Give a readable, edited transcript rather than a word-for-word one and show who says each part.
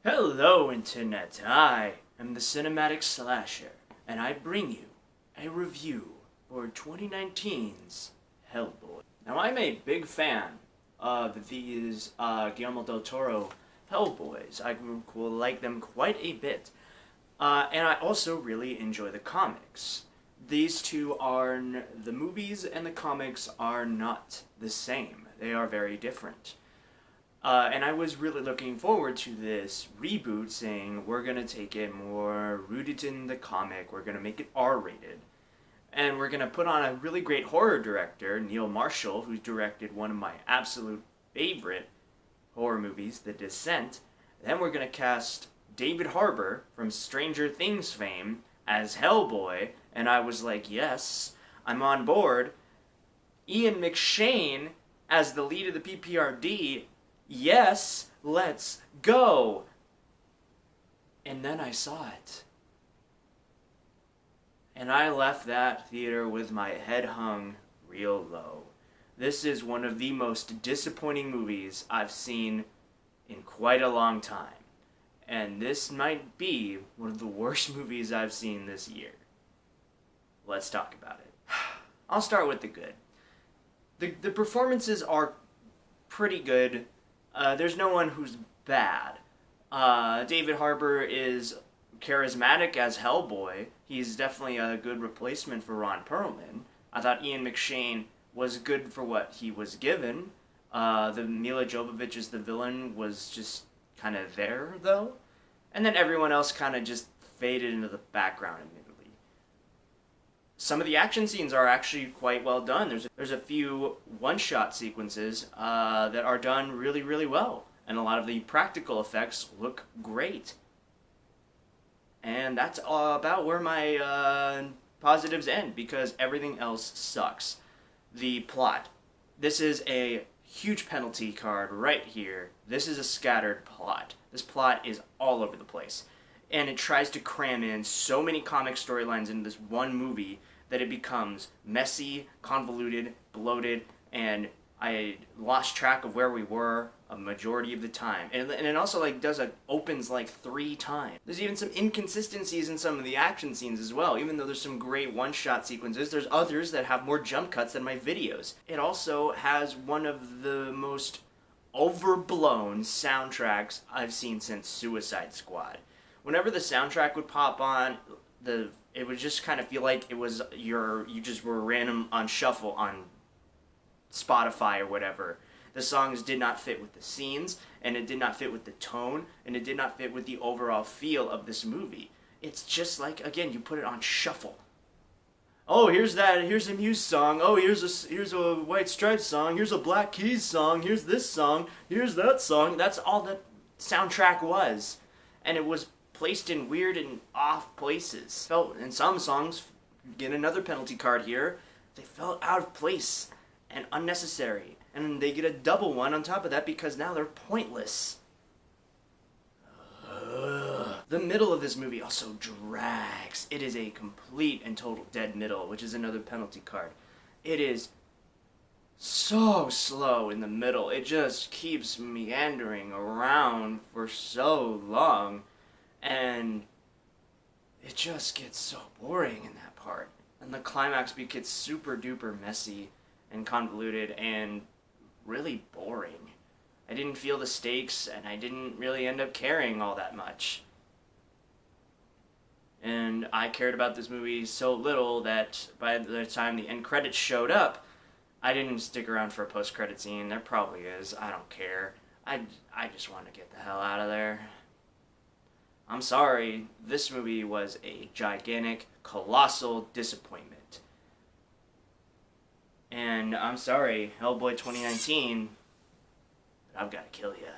Speaker 1: Hello, Internet. I am the Cinematic Slasher, and I bring you a review for 2019's Hellboy. Now, I'm a big fan of these Guillermo del Toro Hellboys. I like them quite a bit. And I also really enjoy the comics. These two are, the movies and the comics are not the same. They are very different. And I was really looking forward to this reboot, saying we're going to take it more rooted in the comic, we're going to make it R-rated. And we're going to put on a really great horror director, Neil Marshall, who's directed one of my absolute favorite horror movies, The Descent. Then we're going to cast David Harbour from Stranger Things fame as Hellboy, and I was like, yes, I'm on board. Ian McShane as the lead of the PPRD, yes, let's go. And then I saw it. And I left that theater with my head hung real low. This is one of the most disappointing movies I've seen in quite a long time. And this might be one of the worst movies I've seen this year. Let's talk about it. I'll start with the good. The performances are pretty good. There's no one who's bad. David Harbour is charismatic as Hellboy. He's definitely a good replacement for Ron Perlman. I thought Ian McShane was good for what he was given. The Mila Jovovich as the villain was just kind of there, though. And then everyone else kind of just faded into the background, admittedly. Some of the action scenes are actually quite well done. There's a few one-shot sequences that are done really, really well. And a lot of the practical effects look great. And that's about where my positives end, because everything else sucks. The plot. This is a huge penalty card right here. This is a scattered plot. This plot is all over the place. And it tries to cram in so many comic storylines into this one movie that it becomes messy, convoluted, bloated, and I lost track of where we were a majority of the time. And it also opens 3 times. There's even some inconsistencies in some of the action scenes as well. Even though there's some great one-shot sequences, there's others that have more jump cuts than my videos. It also has one of the most overblown soundtracks I've seen since Suicide Squad. Whenever the soundtrack would pop on, it would just kind of feel like it was you just were random on shuffle on Spotify or whatever. The songs did not fit with the scenes, and it did not fit with the tone, and it did not fit with the overall feel of this movie. It's just like, again, you put it on shuffle. Oh, here's a Muse song. Oh, here's a White Stripes song. Here's a Black Keys song. Here's this song. Here's that song. That's all the soundtrack was. And it was placed in weird and off places. And some songs, get another penalty card here, they felt out of place and unnecessary. And they get a double one on top of that because now they're pointless. The middle of this movie also drags. It is a complete and total dead middle, which is another penalty card. It is so slow in the middle. It just keeps meandering around for so long. And it just gets so boring in that part. And the climax gets super duper messy and convoluted and really boring. I didn't feel the stakes, and I didn't really end up caring all that much. And I cared about this movie so little that by the time the end credits showed up, I didn't stick around for a post-credit scene. There probably is. I don't care. I just want to get the hell out of there. I'm sorry. This movie was a gigantic, colossal disappointment. And I'm sorry, Hellboy 2019, but I've got to kill ya.